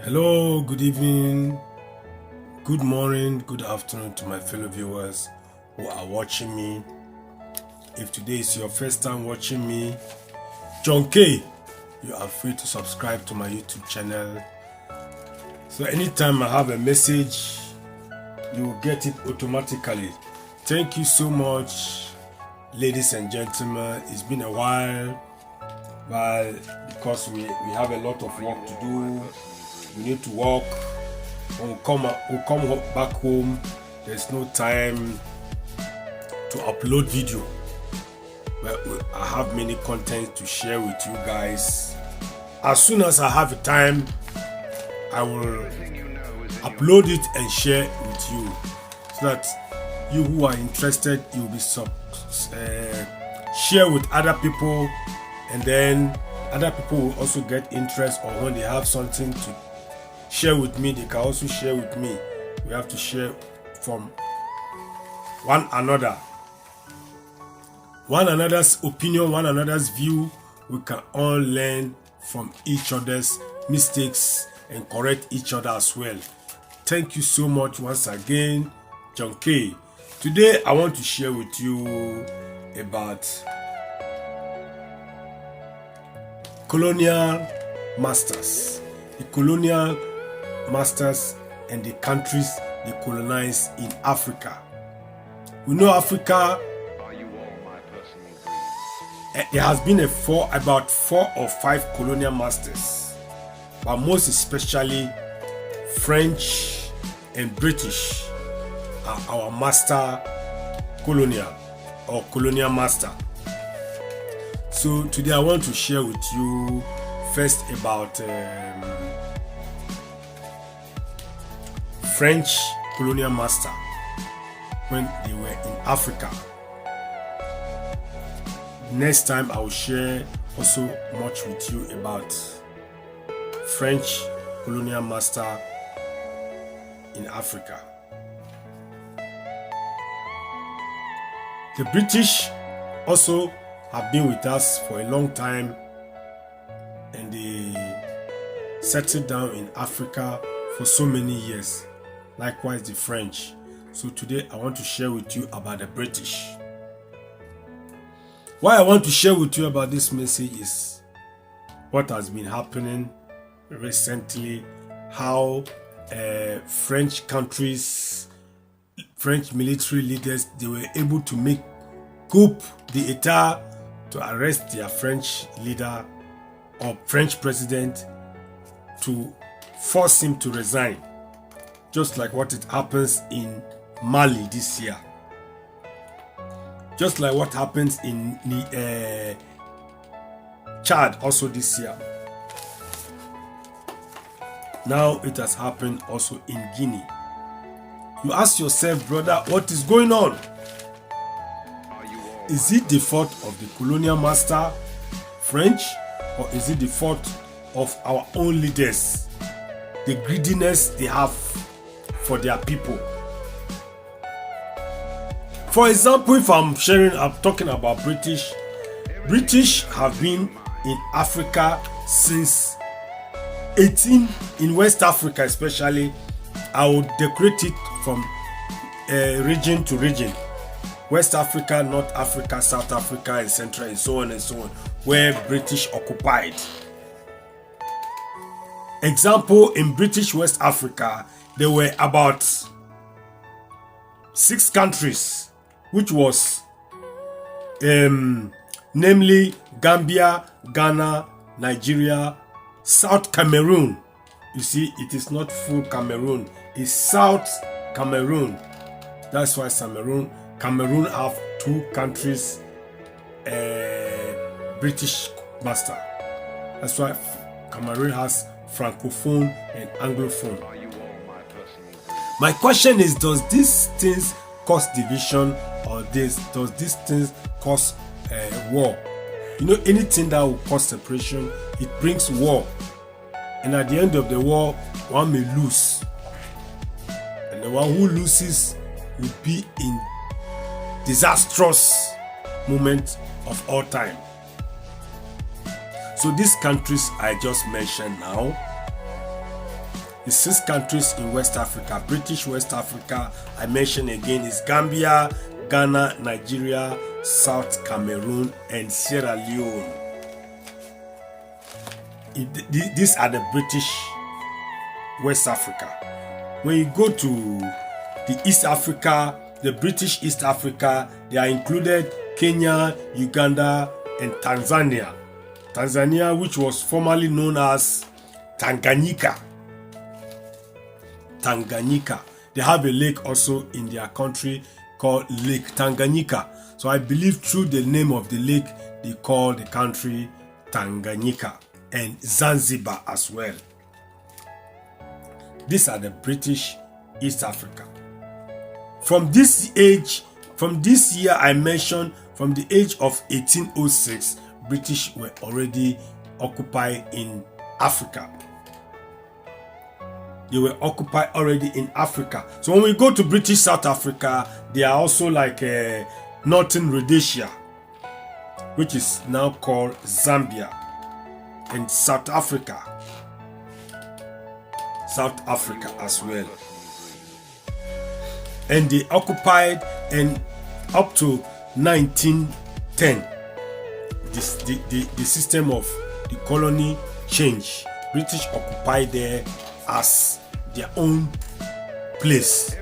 Hello, good evening, good morning, good afternoon to my fellow viewers who are watching me. If today is your first time watching me, John K, you are free to subscribe to my YouTube channel. So anytime I have a message, you will get it automatically. Thank you so much, ladies and gentlemen. It's been a while, but because we have a lot of work to do, we need to work. When we come back home, there's no time to upload video. But I have many content to share with you guys. As soon as I have time, I will upload it and share it with you, so that you who are interested, you'll be share with other people, and then other people will also get interest, or when they have something to share with me, they can also share with me. We have to share from one another's opinion, one another's view. We can all learn from each other's mistakes and correct each other as well. Thank you so much once again, John K. Today I want to share with you about colonial masters. The colonial masters and the countries they colonized in Africa. We know Africa, there has been about 4 or 5 colonial masters, but most especially French and British are our master colonial or colonial master. So today I want to share with you first about French colonial master when they were in Africa. Next time I will share also much with you about French colonial master in Africa. The British also have been with us for a long time, and they settled down in Africa for so many years. Likewise the French. So today I want to share with you about the British. Why I want to share with you about this message is what has been happening recently, how French countries, French military leaders, they were able to make coup d'etat to arrest their French leader or French president, to force him to resign, just like what it happens in Mali this year, just like what happens in Chad also this year. Now it has happened also in Guinea. You ask yourself, brother, what is going on? Is it the fault of the colonial master, French, or is it the fault of our own leaders, the greediness they have for their people? For example, if I'm talking about British have been in Africa since in West Africa especially. I would decorate it from region to region. West Africa, North Africa, South Africa, and Central, and so on, where British occupied. Example, in British West Africa, there were about 6 countries, which was namely Gambia, Ghana, Nigeria, South Cameroon. You see, it is not full Cameroon, it's South Cameroon. That's why Cameroon have 2 countries, British master. That's why Cameroon has Francophone and Anglophone. My question is, does these things cause division, or does these things cause war? You know, anything that will cause separation, it brings war. And at the end of the war, one may lose. And the one who loses will be in disastrous moment of all time. So these countries I just mentioned now, The 6 countries in West Africa, British West Africa, I mentioned again, is Gambia, Ghana, Nigeria, South Cameroon, and Sierra Leone. These are the British West Africa. When you go to the East Africa, the British East Africa, they are included Kenya, Uganda, and Tanzania. Tanzania, which was formerly known as Tanganyika. Tanganyika. They have a lake also in their country called Lake Tanganyika. So I believe through the name of the lake, they call the country Tanganyika, and Zanzibar as well. These are the British East Africa. From this year I mentioned, from the age of 1806, British were already occupied in Africa. They were occupied already in Africa. So when we go to British South Africa, they are also like Northern Rhodesia, which is now called Zambia, and South Africa as well. And they occupied, and up to 1910, the system of the colony changed. British occupied there as their own place.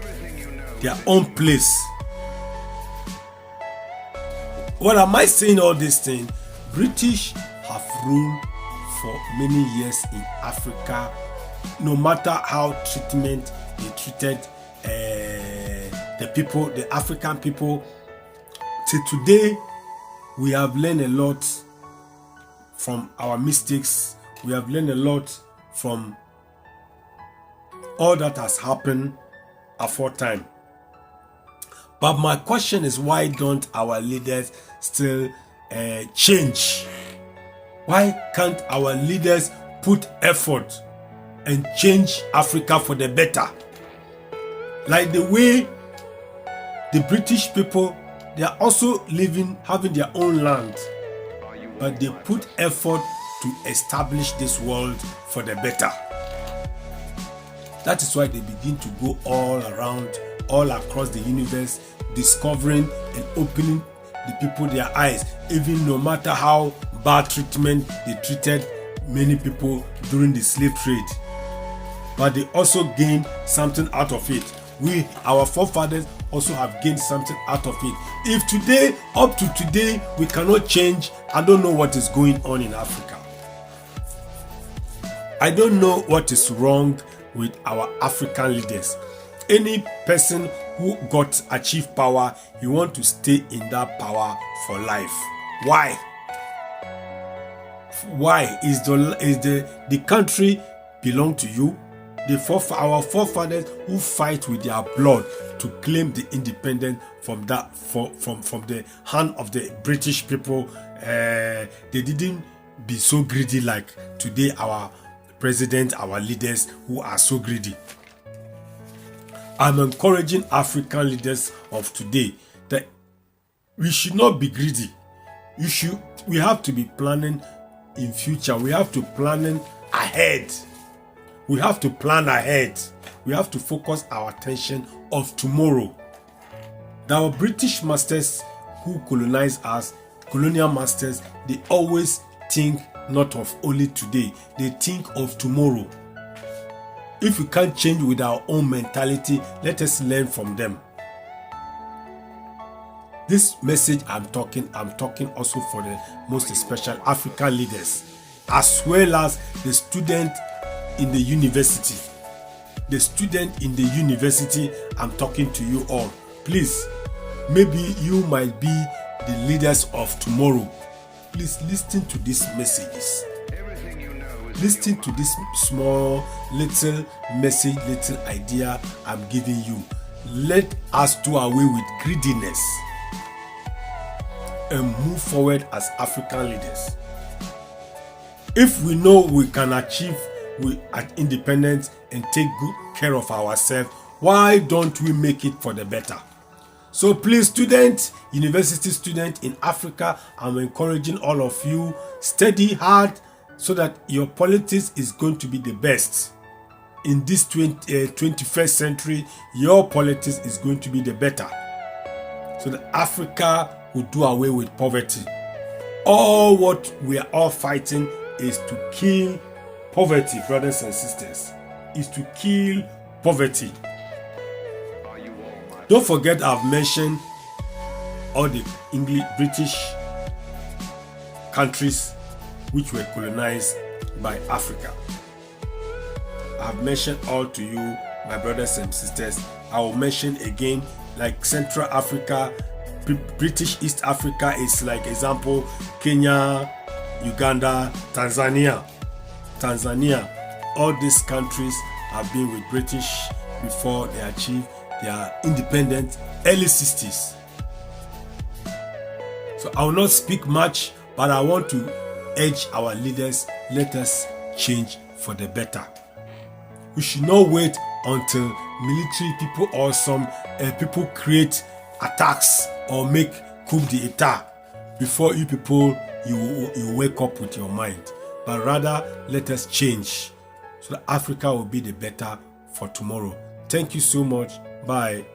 Their own place. What am I saying all this thing? British have ruled for many years in Africa, no matter how treatment they treated the people, the African people. Till today, we have learned a lot from our mistakes. We have learned a lot from all that has happened aforetime. But my question is, why don't our leaders still change? Why can't our leaders put effort and change Africa for the better? Like the way the British people, they are also having their own land, but they put effort to establish this world for the better. That is why they begin to go all around, all across the universe, discovering and opening the people their eyes, even no matter how bad treatment they treated many people during the slave trade. But they also gained something out of it. We, our forefathers, also have gained something out of it. If today, up to today, we cannot change, I don't know what is going on in Africa. I don't know what is wrong with our African leaders. Any person who achieved power, he want to stay in that power for life. Why? Why is the country belong to you? Our forefathers who fight with their blood to claim the independence from the hand of the British people, they didn't be so greedy like today our president, our leaders who are so greedy. I'm encouraging African leaders of today that we should not be greedy. We have to be planning in future. We have to planning ahead. We have to plan ahead. We have to focus our attention of tomorrow. Our British masters who colonized us, colonial masters, they always think not of only today. They think of tomorrow. If we can't change with our own mentality, let us learn from them. This message I'm talking also for the most special African leaders, as well as the student in the university. The student in the university, I'm talking to you all. Please, maybe you might be the leaders of tomorrow. Please listen to these messages. Listen to this small, little message, little idea I'm giving you. Let us do away with greediness and move forward as African leaders. If we know we can achieve independence and take good care of ourselves, why don't we make it for the better? So please, university student in Africa, I'm encouraging all of you, study hard so that your politics is going to be the best. in this 21st century, your politics is going to be the better. So that Africa will do away with poverty. All what we are all fighting is to kill poverty, brothers and sisters. Is to kill poverty. Don't forget I've mentioned all the British countries which were colonized by Africa. I've mentioned all to you, my brothers and sisters. I will mention again, like Central Africa, British East Africa is like example, Kenya, Uganda, Tanzania. All these countries have been with British before they achieved their independence, early 60s. So I will not speak much, but I want to urge our leaders, let us change for the better. We should not wait until military people or some people create attacks or make coup d'etat before you people you wake up with your mind. But rather, let us change so that Africa will be the better for tomorrow. Thank you so much. Bye.